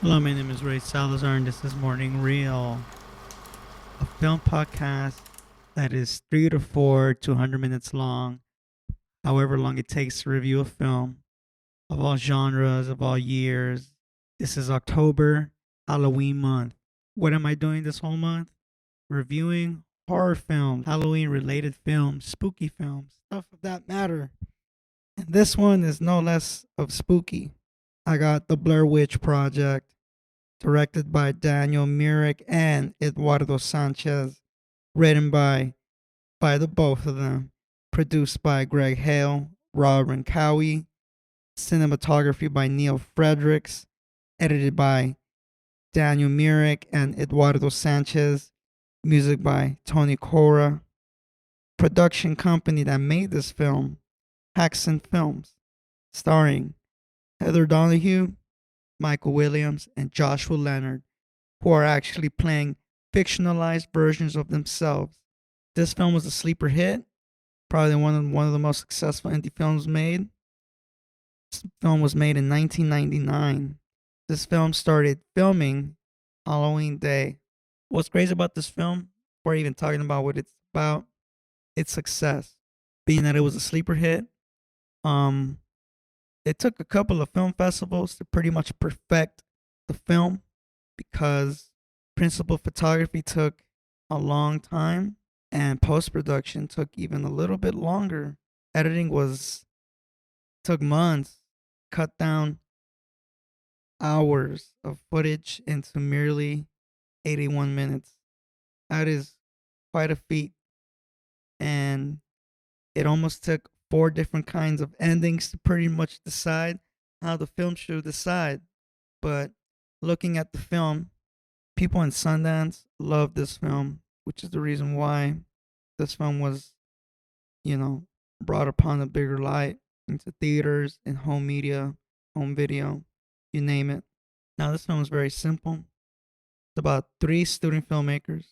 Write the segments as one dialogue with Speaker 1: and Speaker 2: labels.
Speaker 1: Hello, my name is Ray Salazar, and this is Morning Reel, a film podcast that is 200 minutes long, however long it takes to review a film of all genres, of all years. This is October, Halloween month. What am I doing this whole month? Reviewing horror films, Halloween related films, spooky films, stuff of that matter. And this one is no less of spooky. I got the Blair Witch Project, directed by Daniel Myrick and Eduardo Sanchez, written by the both of them, produced by Greg Hale, Robin Cowie, cinematography by Neil Fredericks, edited by Daniel Myrick and Eduardo Sanchez, music by Tony Cora. Production company that made this film, Haxon Films, starring Heather Donahue, Michael Williams, and Joshua Leonard, who are actually playing fictionalized versions of themselves. This film was a sleeper hit, probably one of the most successful indie films made. This film was made in 1999. This film started filming Halloween Day. What's crazy about this film, before even talking about what it's about, its success, being that it was a sleeper hit. Um, it took a couple of film festivals to pretty much perfect the film because principal photography took a long time and post production took even a little bit longer. Editing was took months, cut down hours of footage into merely 81 minutes. That is quite a feat, and it almost took four different kinds of endings to pretty much decide how the film should decide. But looking at the film, people in Sundance loved this film, which is the reason why this film was, you know, brought upon a bigger light into theaters and home media, home video, you name it. Now, this film is very simple. It's about three student filmmakers.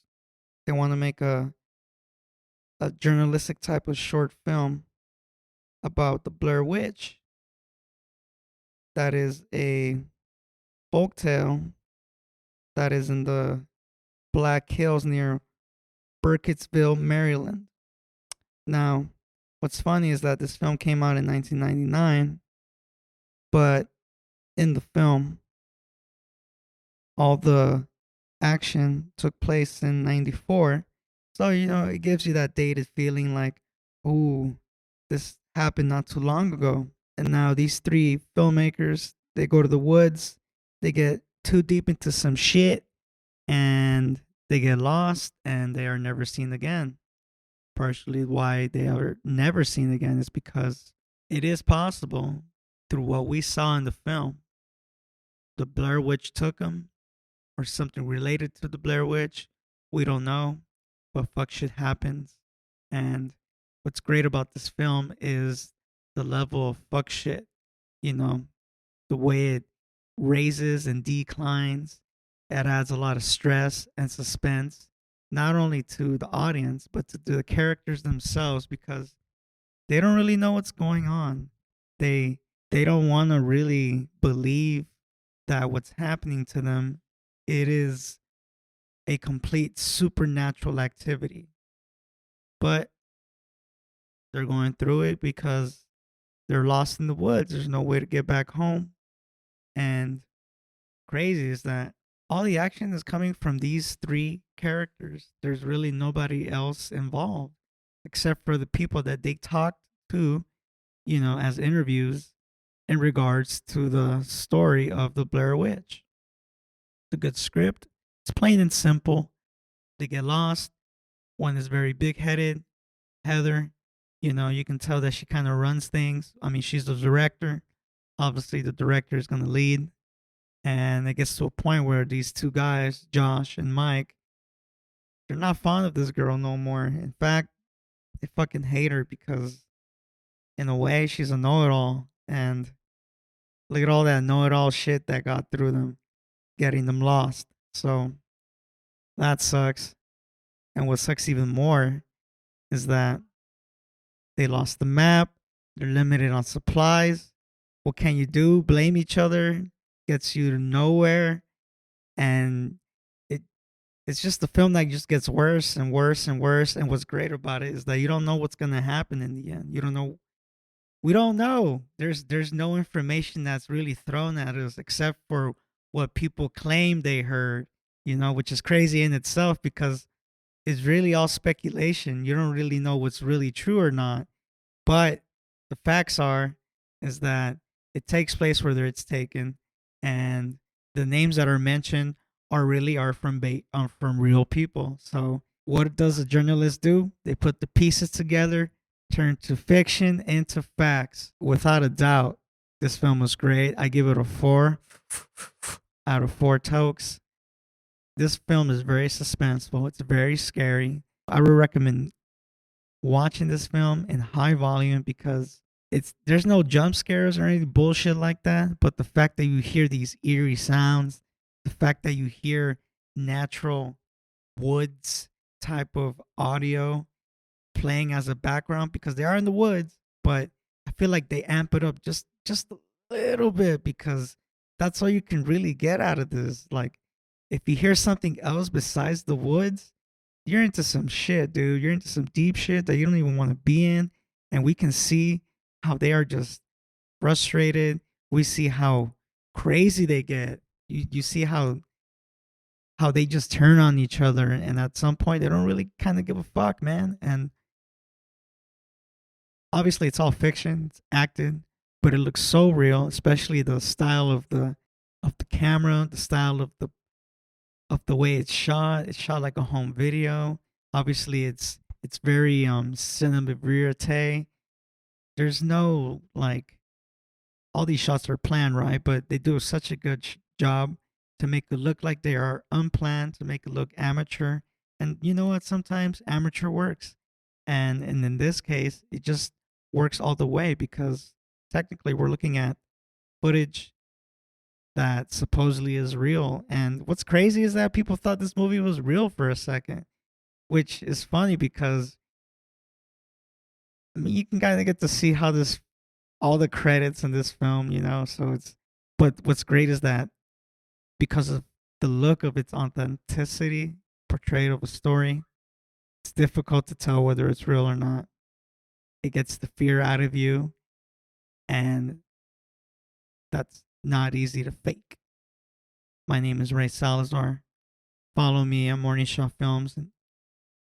Speaker 1: They want to make a journalistic type of short film about the Blair Witch. That is a folk tale that is in the Black Hills near Burkittsville, Maryland. Now, what's funny is that this film came out in 1999, but in the film, all the action took place in 94. So, it gives you that dated feeling like, ooh, this happened not too long ago. And now these three filmmakers, they go to the woods, they get too deep into some shit, and they get lost and they are never seen again. Partially why they are never seen again is because it is possible through what we saw in the film. The Blair Witch took them or something related to the Blair Witch. We don't know, but fuck shit happens. And what's great about this film is the level of fuck shit, you know, the way it raises and declines. It adds a lot of stress and suspense, not only to the audience, but to the characters themselves because they don't really know what's going on. They they don't want to really believe that what's happening to them it is a complete supernatural activity. But they're going through it because they're lost in the woods. There's no way to get back home. And crazy is that all the action is coming from these three characters. There's really nobody else involved except for the people that they talked to, as interviews in regards to the story of the Blair Witch. It's a good script. It's plain and simple. They get lost. One is very big headed. Heather, you can tell that she kind of runs things. I mean, she's the director. Obviously, the director is going to lead. And it gets to a point where these two guys, Josh and Mike, they're not fond of this girl no more. In fact, they fucking hate her because, in a way, she's a know it all. And look at all that know it all shit that got through them, getting them lost. So that sucks. And what sucks even more is that they lost the map. They're limited on supplies. What can you do? Blame each other? gets you to nowhere, and it it's just the film that just gets worse and worse and worse. And what's great about it is that you don't know what's gonna happen in the end. You don't know. We don't know. There's no information that's really thrown at us except for what people claim they heard. Which is crazy in itself because it's really all speculation. You don't really know what's really true or not. But the facts are is that it takes place where it's taken, and the names that are mentioned are from real people. So what does a journalist do? They put the pieces together, turn to fiction into facts. Without a doubt, this film was great. I give it a 4 out of 4 tokes. This film is very suspenseful. It's very scary. I would recommend watching this film in high volume because there's no jump scares or any bullshit like that, but the fact that you hear these eerie sounds, the fact that you hear natural woods type of audio playing as a background because they are in the woods, but I feel like they amp it up just a little bit because that's all you can really get out of this. Like if you hear something else besides the woods, you're into some shit, dude. You're into some deep shit that you don't even want to be in. And we can see how they are just frustrated. We see how crazy they get. You see how they just turn on each other, and at some point they don't really kind of give a fuck, man. And obviously it's all fiction, it's acted, but it looks so real, especially the style of the camera, the style of the way it's shot. It's shot like a home video. Obviously, it's very cinema verite. There's no like all these shots are planned, right? But they do such a good job to make it look like they are unplanned, to make it look amateur. And you know what? Sometimes amateur works, and in this case, it just works all the way because technically we're looking at footage that supposedly is real. And what's crazy is that people thought this movie was real for a second, which is funny because I mean you can kind of get to see how this all the credits in this film. So but what's great is that because of the look of its authenticity, portrayal of a story, it's difficult to tell whether it's real or not. It gets the fear out of you, and that's not easy to fake. My name is Ray Salazar. Follow me on Morning Show Films and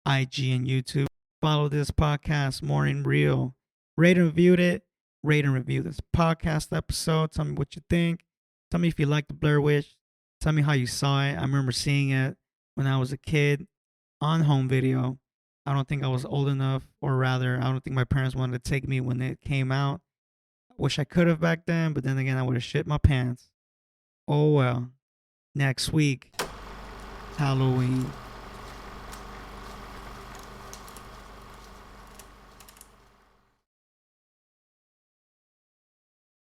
Speaker 1: IG and YouTube. Follow this podcast, Morning Real. Rate and reviewed it. Rate and review this podcast episode. Tell me what you think. Tell me if you like the Blair Witch. Tell me how you saw it. I remember seeing it when I was a kid on home video. I don't think I was old enough, or rather, I don't think my parents wanted to take me when it came out. Wish I could have back then, but then again, I would have shit my pants. Oh well. Next week, Halloween.